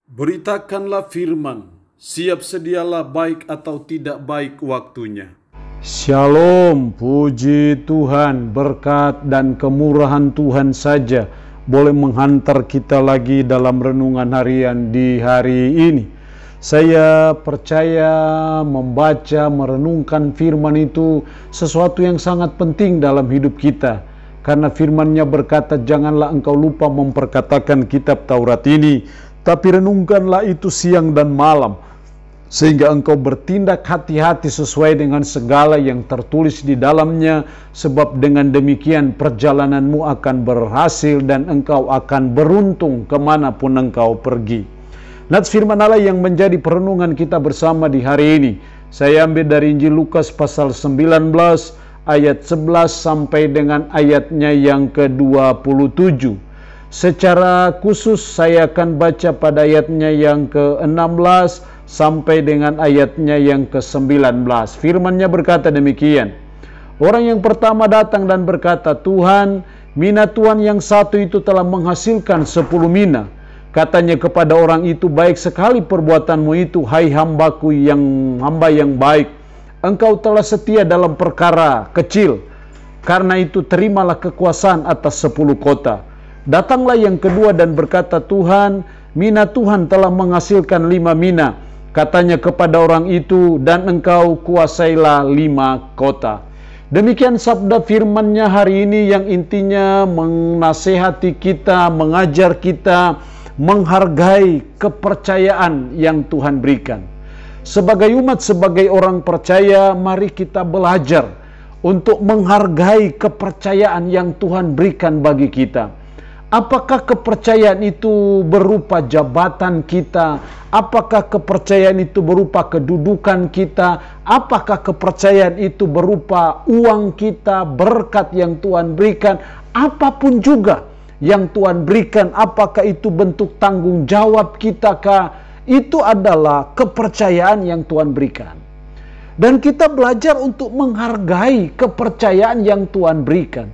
Beritakanlah firman, siap sedialah baik atau tidak baik waktunya. Shalom, puji Tuhan, berkat dan kemurahan Tuhan saja boleh menghantar kita lagi dalam renungan harian di hari ini. Saya percaya membaca, merenungkan firman itu sesuatu yang sangat penting dalam hidup kita. Karena firman-Nya berkata, janganlah engkau lupa memperkatakan kitab Taurat ini, tapi renungkanlah itu siang dan malam, sehingga engkau bertindak hati-hati sesuai dengan segala yang tertulis di dalamnya, sebab dengan demikian perjalananmu akan berhasil dan engkau akan beruntung kemanapun engkau pergi. Nats firman Allah yang menjadi perenungan kita bersama di hari ini, saya ambil dari Injil Lukas pasal 19 ayat 11 sampai dengan ayatnya yang ke-27. Secara khusus saya akan baca pada ayatnya yang ke-16 sampai dengan ayatnya yang ke-19. Firman-Nya berkata demikian. Orang yang pertama datang dan berkata, Tuhan, mina tuan yang satu itu telah menghasilkan 10 mina. Katanya kepada orang itu, baik sekali perbuatanmu itu, hai hamba yang baik. Engkau telah setia dalam perkara kecil, karena itu terimalah kekuasaan atas 10 kota. Datanglah yang kedua dan berkata, Tuhan, mina Tuhan telah menghasilkan 5 mina. Katanya kepada orang itu, dan engkau kuasailah 5 kota. Demikian sabda firman-Nya hari ini yang intinya menasehati kita, mengajar kita, menghargai kepercayaan yang Tuhan berikan. Sebagai umat, sebagai orang percaya, mari kita belajar untuk menghargai kepercayaan yang Tuhan berikan bagi kita. Apakah kepercayaan itu berupa jabatan kita? Apakah kepercayaan itu berupa kedudukan kita? Apakah kepercayaan itu berupa uang kita, berkat yang Tuhan berikan? Apapun juga yang Tuhan berikan, apakah itu bentuk tanggung jawab kita kah? Itu adalah kepercayaan yang Tuhan berikan. Dan kita belajar untuk menghargai kepercayaan yang Tuhan berikan.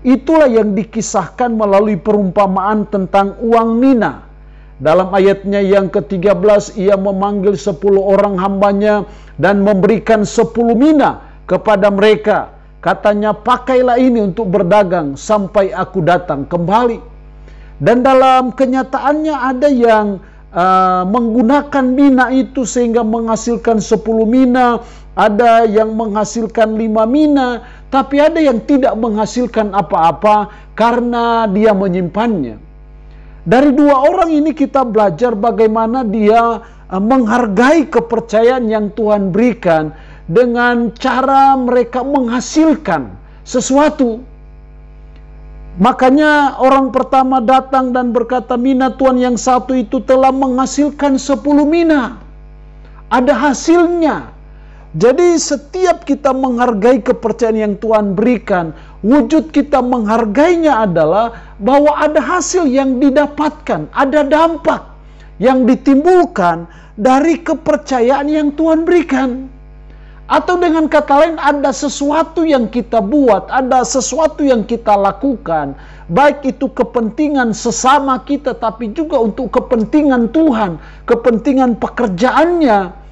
Itulah yang dikisahkan melalui perumpamaan tentang uang mina. Dalam ayatnya yang ke-13, ia memanggil 10 orang hambanya dan memberikan 10 mina kepada mereka. Katanya, pakailah ini untuk berdagang sampai aku datang kembali. Dan dalam kenyataannya ada yang menggunakan mina itu sehingga menghasilkan 10 mina, ada yang menghasilkan 5 mina, tapi ada yang tidak menghasilkan apa-apa karena dia menyimpannya. Dari dua orang ini kita belajar bagaimana dia menghargai kepercayaan yang Tuhan berikan dengan cara mereka menghasilkan sesuatu. Makanya orang pertama datang dan berkata, mina tuan yang satu itu telah menghasilkan 10 mina. Ada hasilnya. Jadi setiap kita menghargai kepercayaan yang Tuhan berikan, wujud kita menghargainya adalah bahwa ada hasil yang didapatkan, ada dampak yang ditimbulkan dari kepercayaan yang Tuhan berikan. Atau dengan kata lain, ada sesuatu yang kita buat, ada sesuatu yang kita lakukan, baik itu kepentingan sesama kita, tapi juga untuk kepentingan Tuhan, kepentingan pekerjaannya.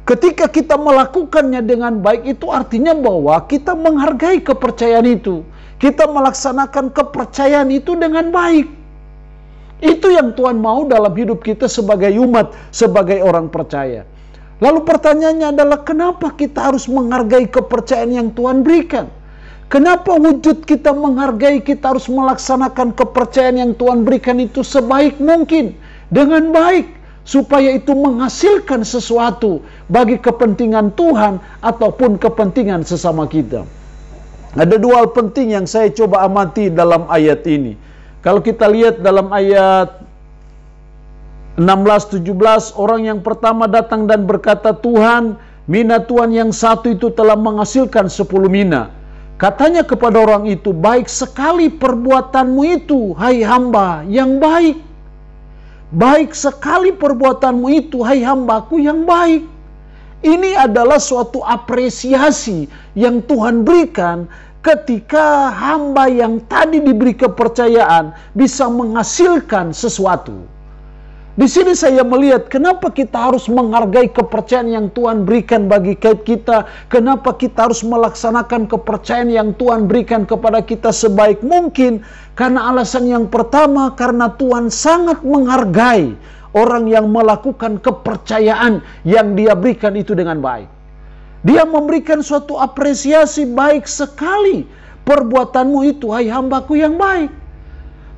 Ketika kita melakukannya dengan baik, itu artinya bahwa kita menghargai kepercayaan itu. Kita melaksanakan kepercayaan itu dengan baik. Itu yang Tuhan mau dalam hidup kita sebagai umat, sebagai orang percaya. Lalu pertanyaannya adalah, kenapa kita harus menghargai kepercayaan yang Tuhan berikan? Kenapa wujud kita menghargai, kita harus melaksanakan kepercayaan yang Tuhan berikan itu sebaik mungkin, dengan baik, supaya itu menghasilkan sesuatu bagi kepentingan Tuhan ataupun kepentingan sesama kita. Ada dua hal penting yang saya coba amati dalam ayat ini. Kalau kita lihat dalam ayat 16-17, orang yang pertama datang dan berkata, Tuhan, mina tuan yang satu itu telah menghasilkan 10 mina. Katanya kepada orang itu, baik sekali perbuatanmu itu, hai hamba yang baik. Baik sekali perbuatanmu itu, hai hambaku yang baik. Ini adalah suatu apresiasi yang Tuhan berikan ketika hamba yang tadi diberi kepercayaan bisa menghasilkan sesuatu. Di sini saya melihat kenapa kita harus menghargai kepercayaan yang Tuhan berikan bagi kita. Kenapa kita harus melaksanakan kepercayaan yang Tuhan berikan kepada kita sebaik mungkin. Karena alasan yang pertama, karena Tuhan sangat menghargai orang yang melakukan kepercayaan yang Dia berikan itu dengan baik. Dia memberikan suatu apresiasi, baik sekali perbuatanmu itu, hai hambaku yang baik.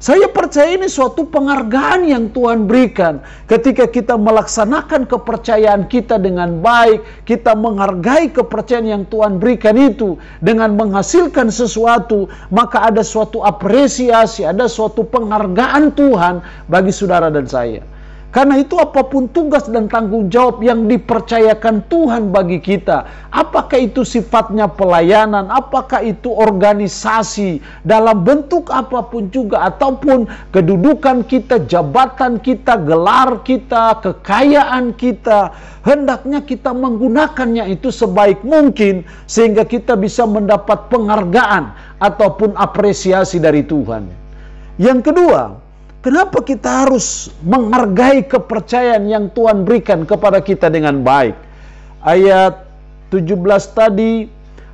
Saya percaya ini suatu penghargaan yang Tuhan berikan. Ketika kita melaksanakan kepercayaan kita dengan baik, kita menghargai kepercayaan yang Tuhan berikan itu dengan menghasilkan sesuatu, maka ada suatu apresiasi, ada suatu penghargaan Tuhan bagi saudara dan saya. Karena itu apapun tugas dan tanggung jawab yang dipercayakan Tuhan bagi kita, apakah itu sifatnya pelayanan, apakah itu organisasi dalam bentuk apapun juga, ataupun kedudukan kita, jabatan kita, gelar kita, kekayaan kita, hendaknya kita menggunakannya itu sebaik mungkin sehingga kita bisa mendapat penghargaan ataupun apresiasi dari Tuhan. Yang kedua, kenapa kita harus menghargai kepercayaan yang Tuhan berikan kepada kita dengan baik? Ayat 17 tadi,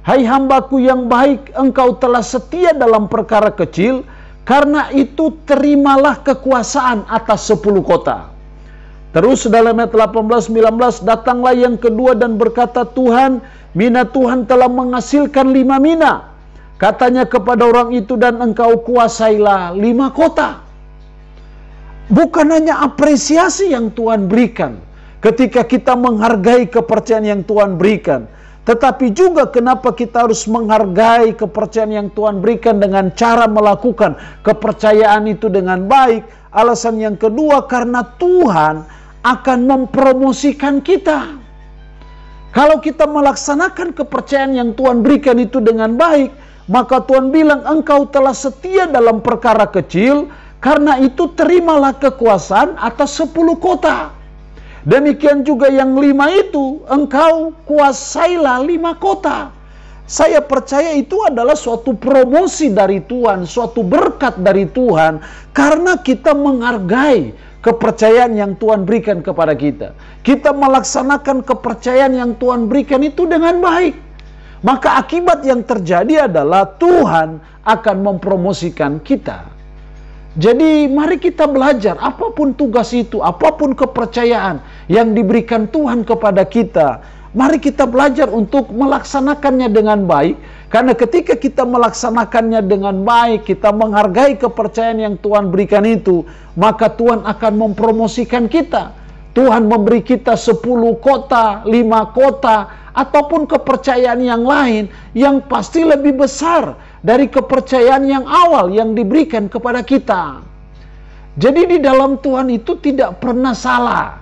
hai hambaku yang baik, engkau telah setia dalam perkara kecil, karena itu terimalah kekuasaan atas 10 kota. Terus dalam ayat 18-19, datanglah yang kedua dan berkata, Tuhan, mina Tuhan telah menghasilkan 5 mina. Katanya kepada orang itu, dan engkau kuasailah 5 kota. Bukan hanya apresiasi yang Tuhan berikan ketika kita menghargai kepercayaan yang Tuhan berikan, tetapi juga kenapa kita harus menghargai kepercayaan yang Tuhan berikan dengan cara melakukan kepercayaan itu dengan baik. Alasan yang kedua, karena Tuhan akan mempromosikan kita. Kalau kita melaksanakan kepercayaan yang Tuhan berikan itu dengan baik, maka Tuhan bilang, engkau telah setia dalam perkara kecil, karena itu terimalah kekuasaan atas 10 kota. Demikian juga yang 5 itu, engkau kuasailah 5 kota. Saya percaya itu adalah suatu promosi dari Tuhan, suatu berkat dari Tuhan, karena kita menghargai kepercayaan yang Tuhan berikan kepada kita. Kita melaksanakan kepercayaan yang Tuhan berikan itu dengan baik. Maka akibat yang terjadi adalah Tuhan akan mempromosikan kita. Jadi mari kita belajar, apapun tugas itu, apapun kepercayaan yang diberikan Tuhan kepada kita, mari kita belajar untuk melaksanakannya dengan baik. Karena ketika kita melaksanakannya dengan baik, kita menghargai kepercayaan yang Tuhan berikan itu, maka Tuhan akan mempromosikan kita. Tuhan memberi kita 10 kota, 5 kota, ataupun kepercayaan yang lain yang pasti lebih besar dari kepercayaan yang awal yang diberikan kepada kita. Jadi di dalam Tuhan itu tidak pernah salah.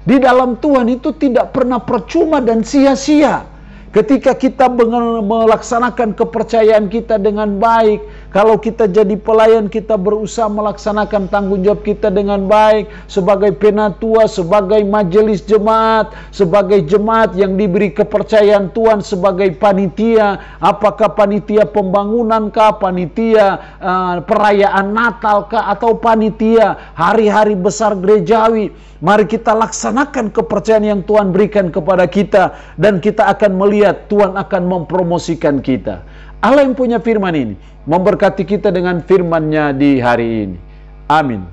Di dalam Tuhan itu tidak pernah percuma dan sia-sia. Ketika kita melaksanakan kepercayaan kita dengan baik, kalau kita jadi pelayan, kita berusaha melaksanakan tanggung jawab kita dengan baik, sebagai penatua, sebagai majelis jemaat, sebagai jemaat yang diberi kepercayaan Tuhan, sebagai panitia, apakah panitia pembangunan kah, panitia perayaan Natal kah, atau panitia hari-hari besar gerejawi. Mari kita laksanakan kepercayaan yang Tuhan berikan kepada kita, dan kita akan melihat Tuhan akan mempromosikan kita. Allah yang punya firman ini memberkati kita dengan firman-Nya di hari ini. Amin.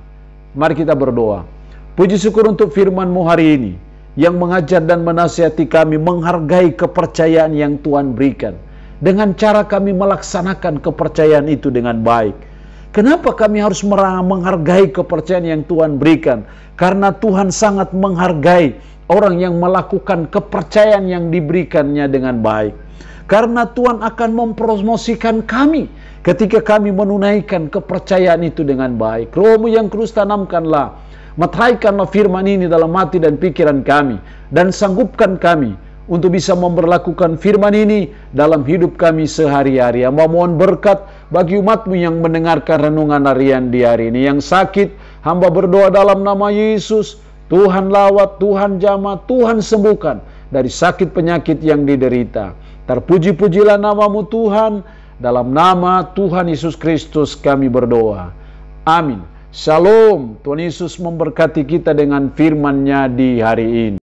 Mari kita berdoa. Puji syukur untuk firman-Mu hari ini yang mengajar dan menasihati kami menghargai kepercayaan yang Tuhan berikan, dengan cara kami melaksanakan kepercayaan itu dengan baik. Kenapa kami harus menghargai kepercayaan yang Tuhan berikan? Karena Tuhan sangat menghargai orang yang melakukan kepercayaan yang diberikannya dengan baik. Karena Tuhan akan mempromosikan kami ketika kami menunaikan kepercayaan itu dengan baik. Roh-Mu yang kudus, tanamkanlah, meteraikanlah firman ini dalam hati dan pikiran kami, dan sanggupkan kami untuk bisa memberlakukan firman ini dalam hidup kami sehari-hari. Hamba mohon berkat bagi umat-Mu yang mendengarkan renungan harian di hari ini. Yang sakit, hamba berdoa dalam nama Yesus, Tuhan lawat, Tuhan jamah, Tuhan sembuhkan dari sakit penyakit yang diderita. Terpuji-pujilah nama-Mu Tuhan, dalam nama Tuhan Yesus Kristus kami berdoa. Amin. Shalom, Tuhan Yesus memberkati kita dengan firman-Nya di hari ini.